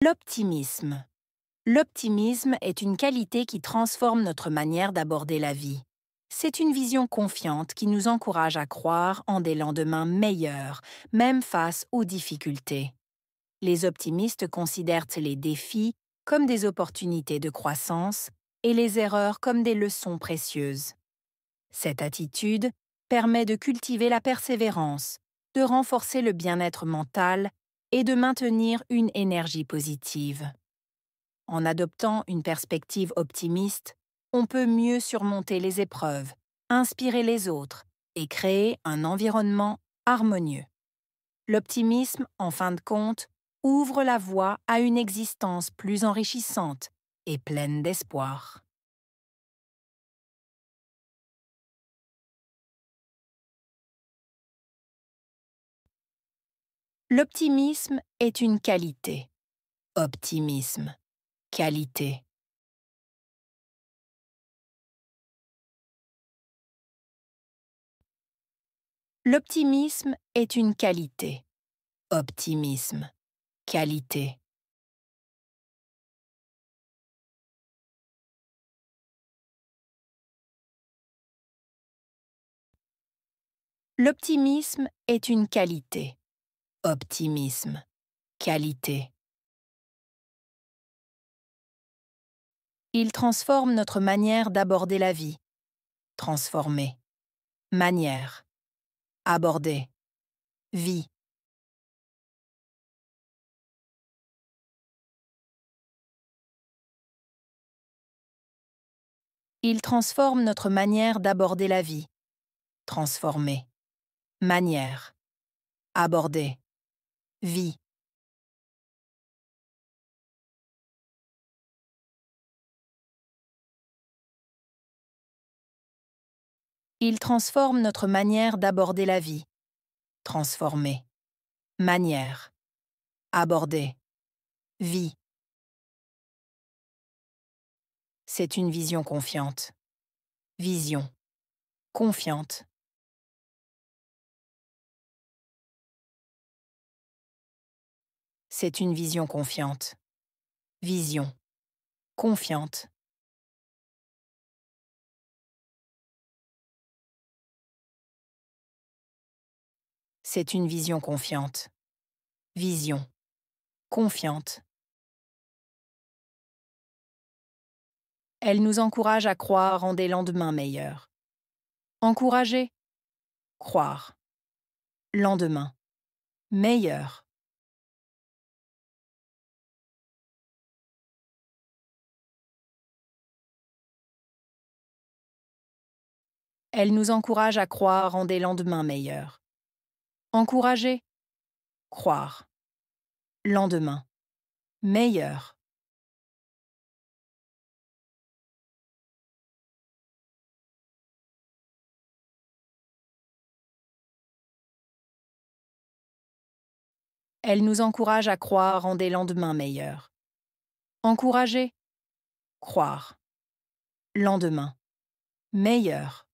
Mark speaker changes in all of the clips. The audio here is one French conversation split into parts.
Speaker 1: L'optimisme. L'optimisme est une qualité qui transforme notre manière d'aborder la vie. C'est une vision confiante qui nous encourage à croire en des lendemains meilleurs, même face aux difficultés. Les optimistes considèrent les défis comme des opportunités de croissance et les erreurs comme des leçons précieuses. Cette attitude permet de cultiver la persévérance, de renforcer le bien-être mental et de maintenir une énergie positive. En adoptant une perspective optimiste, on peut mieux surmonter les épreuves, inspirer les autres et créer un environnement harmonieux. L'optimisme, en fin de compte, ouvre la voie à une existence plus enrichissante et pleine d'espoir. L'optimisme est une qualité. Optimisme, qualité. L'optimisme est une qualité. Optimisme, qualité. L'optimisme est une qualité. Optimisme, qualité. Il transforme notre manière d'aborder la vie. Transformer. Manière. Aborder. Vie. Il transforme notre manière d'aborder la vie. Transformer. Manière. Aborder. Vie. Il transforme notre manière d'aborder la vie. Transformer. Manière. Aborder. Vie. C'est une vision confiante. Vision. Confiante. C'est une vision confiante. Vision. Confiante. C'est une vision confiante. Vision. Confiante. Elle nous encourage à croire en des lendemains meilleurs. Encourager. Croire. Lendemain. Meilleur. Elle nous encourage à croire en des lendemains meilleurs. Encourager. Croire. Lendemain. Meilleur. Elle nous encourage à croire en des lendemains meilleurs. Encourager. Croire. Lendemain. Meilleur.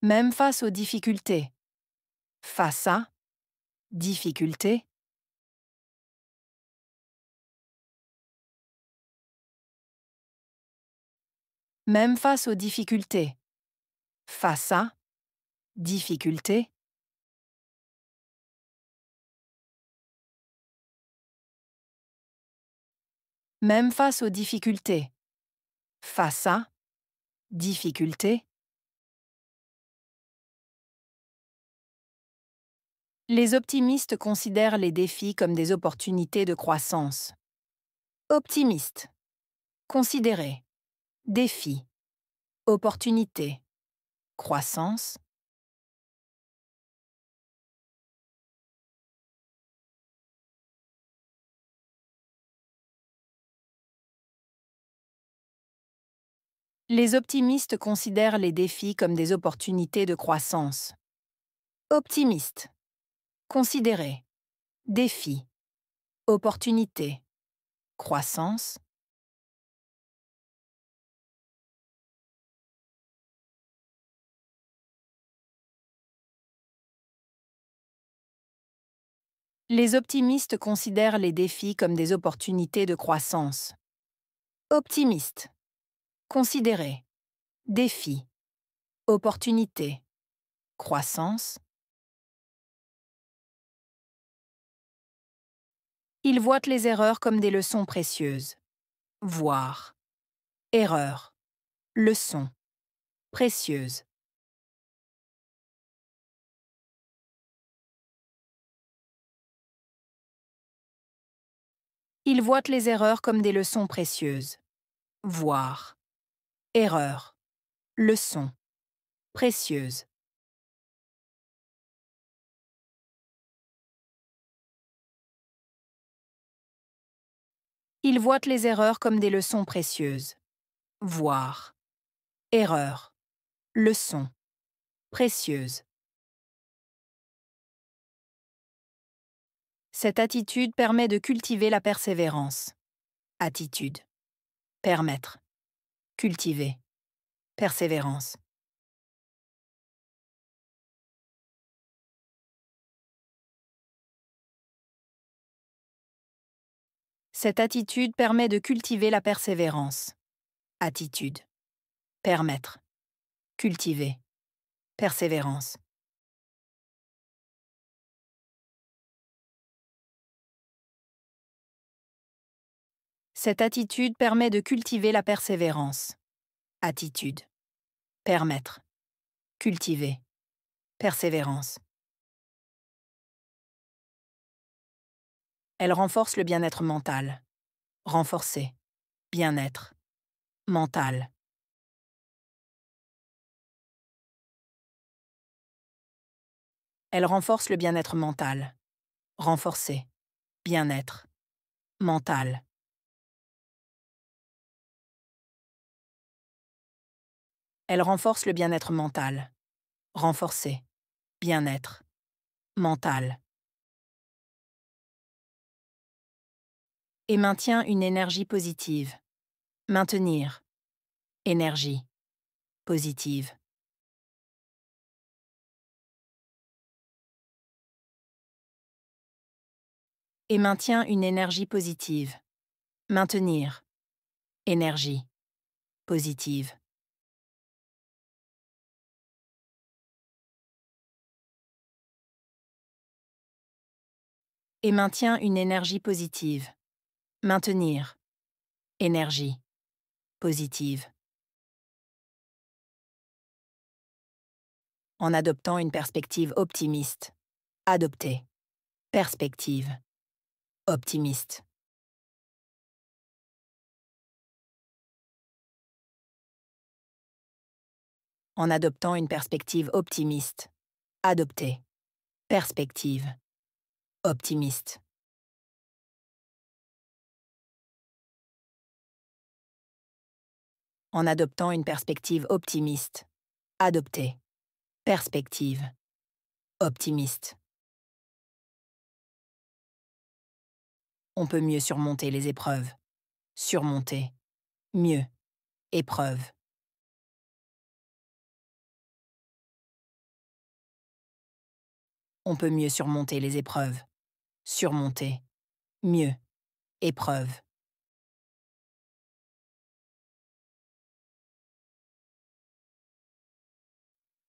Speaker 1: Même face aux difficultés. Face à. Difficultés. Même face aux difficultés. Face à. Difficultés. Même face aux difficultés. Face à. Difficultés. Les optimistes considèrent les défis comme des opportunités de croissance. Optimiste. Considérer. Défi. Opportunité. Croissance. Les optimistes considèrent les défis comme des opportunités de croissance. Optimiste. Considérer. Défi. Opportunité. Croissance. Les optimistes considèrent les défis comme des opportunités de croissance. Optimiste. Considérer. Défi. Opportunité. Croissance. Ils voient les erreurs comme des leçons précieuses. Voir. Erreur. Leçon. Précieuse. Ils voient les erreurs comme des leçons précieuses. Voir. Erreur. Leçon. Précieuse. Ils voient les erreurs comme des leçons précieuses. Voir. Erreur. Leçon. Précieuse. Cette attitude permet de cultiver la persévérance. Attitude. Permettre. Cultiver. Persévérance. Cette attitude permet de cultiver la persévérance. Attitude. Permettre. Cultiver. Persévérance. Cette attitude permet de cultiver la persévérance. Attitude. Permettre. Cultiver. Persévérance. Elle renforce le bien-être mental. Renforcer. Bien-être. Mental. Elle renforce le bien-être mental. Renforcer. Bien-être. Mental. Elle renforce le bien-être mental. Renforcer. Bien-être. Mental. Et maintient une énergie positive. Maintenir. Énergie. Positive. Et maintient une énergie positive. Maintenir. Énergie. Positive. Et maintient une énergie positive. Maintenir. Énergie. Positive. En adoptant une perspective optimiste. Adopter. Perspective. Optimiste. En adoptant une perspective optimiste. Adopter. Perspective. Optimiste. En adoptant une perspective optimiste. Adopter. Perspective. Optimiste. On peut mieux surmonter les épreuves. Surmonter. Mieux. Épreuve. On peut mieux surmonter les épreuves. Surmonter. Mieux. Épreuve.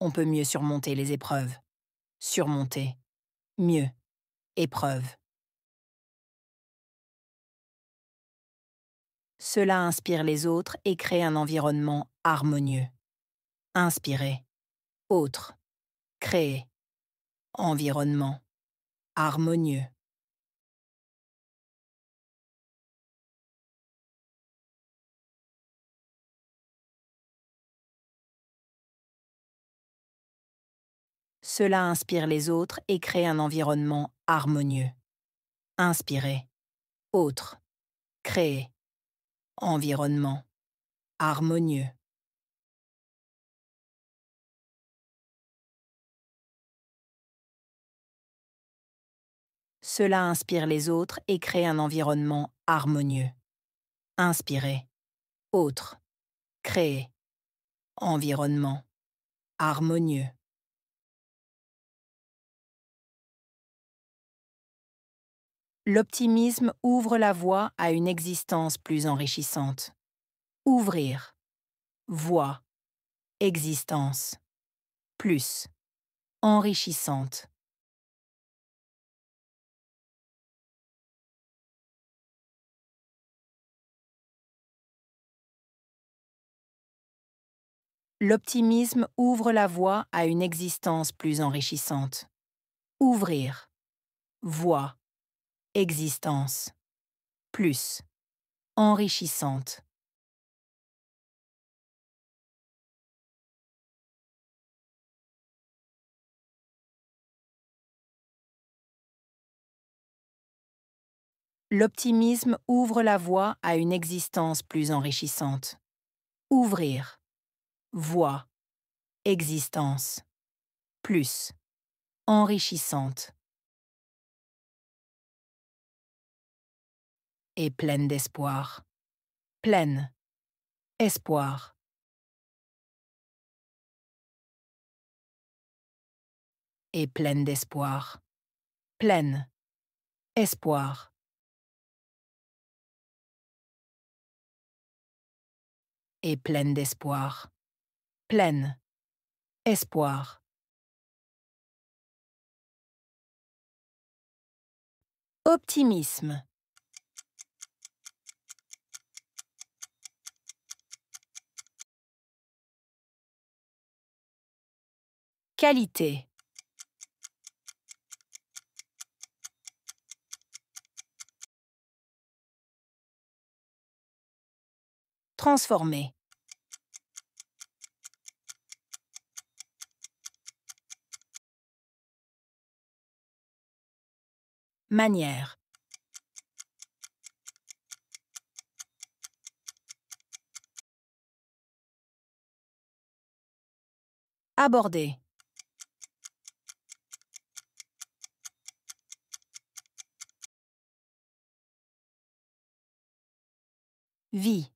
Speaker 1: On peut mieux surmonter les épreuves. Surmonter. Mieux. Épreuve. Cela inspire les autres et crée un environnement harmonieux. Inspirer. Autre. Créer. Environnement. Harmonieux. Cela inspire les autres et crée un environnement harmonieux. Inspirer. Autre. Créer. Environnement. Harmonieux. Cela inspire les autres et crée un environnement harmonieux. Inspirer. Autre. Créer. Environnement. Harmonieux. L'optimisme ouvre la voie à une existence plus enrichissante. Ouvrir, voie, existence, plus, enrichissante. L'optimisme ouvre la voie à une existence plus enrichissante. Ouvrir, voie, existence, plus, enrichissante. L'optimisme ouvre la voie à une existence plus enrichissante. Ouvrir, voie, existence, plus, enrichissante. Et pleine d'espoir. Pleine, espoir. Et pleine d'espoir. Pleine, espoir. Et pleine d'espoir. Pleine, espoir. Optimisme. Qualité. Transformer. Manière. Aborder. Vie.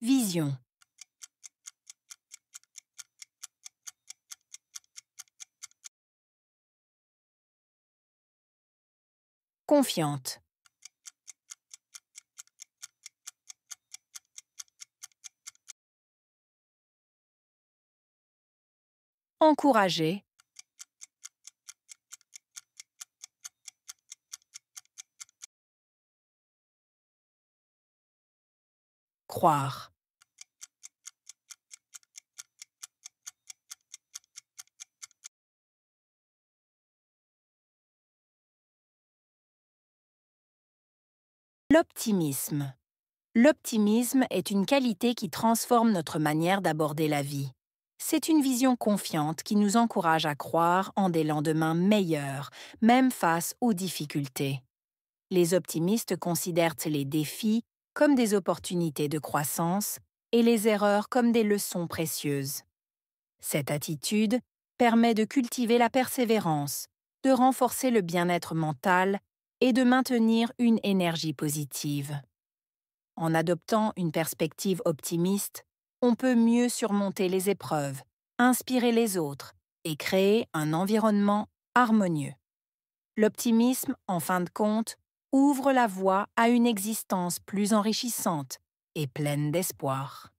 Speaker 1: Vision. Confiante. Encourager. Croire. L'optimisme. L'optimisme est une qualité qui transforme notre manière d'aborder la vie. C'est une vision confiante qui nous encourage à croire en des lendemains meilleurs, même face aux difficultés. Les optimistes considèrent les défis comme des opportunités de croissance et les erreurs comme des leçons précieuses. Cette attitude permet de cultiver la persévérance, de renforcer le bien-être mental et de maintenir une énergie positive. En adoptant une perspective optimiste, on peut mieux surmonter les épreuves, inspirer les autres et créer un environnement harmonieux. L'optimisme, en fin de compte, ouvre la voie à une existence plus enrichissante et pleine d'espoir.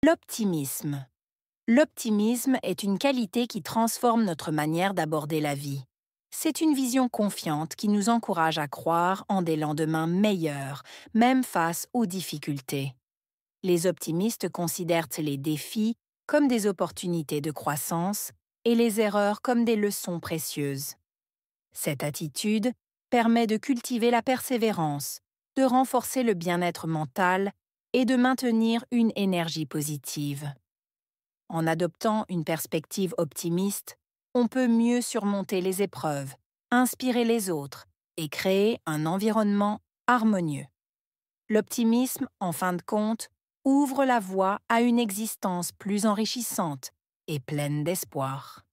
Speaker 1: L'optimisme. L'optimisme est une qualité qui transforme notre manière d'aborder la vie. C'est une vision confiante qui nous encourage à croire en des lendemains meilleurs, même face aux difficultés. Les optimistes considèrent les défis comme des opportunités de croissance et les erreurs comme des leçons précieuses. Cette attitude permet de cultiver la persévérance, de renforcer le bien-être mental et de maintenir une énergie positive. En adoptant une perspective optimiste, on peut mieux surmonter les épreuves, inspirer les autres et créer un environnement harmonieux. L'optimisme, en fin de compte, ouvre la voie à une existence plus enrichissante et pleine d'espoir.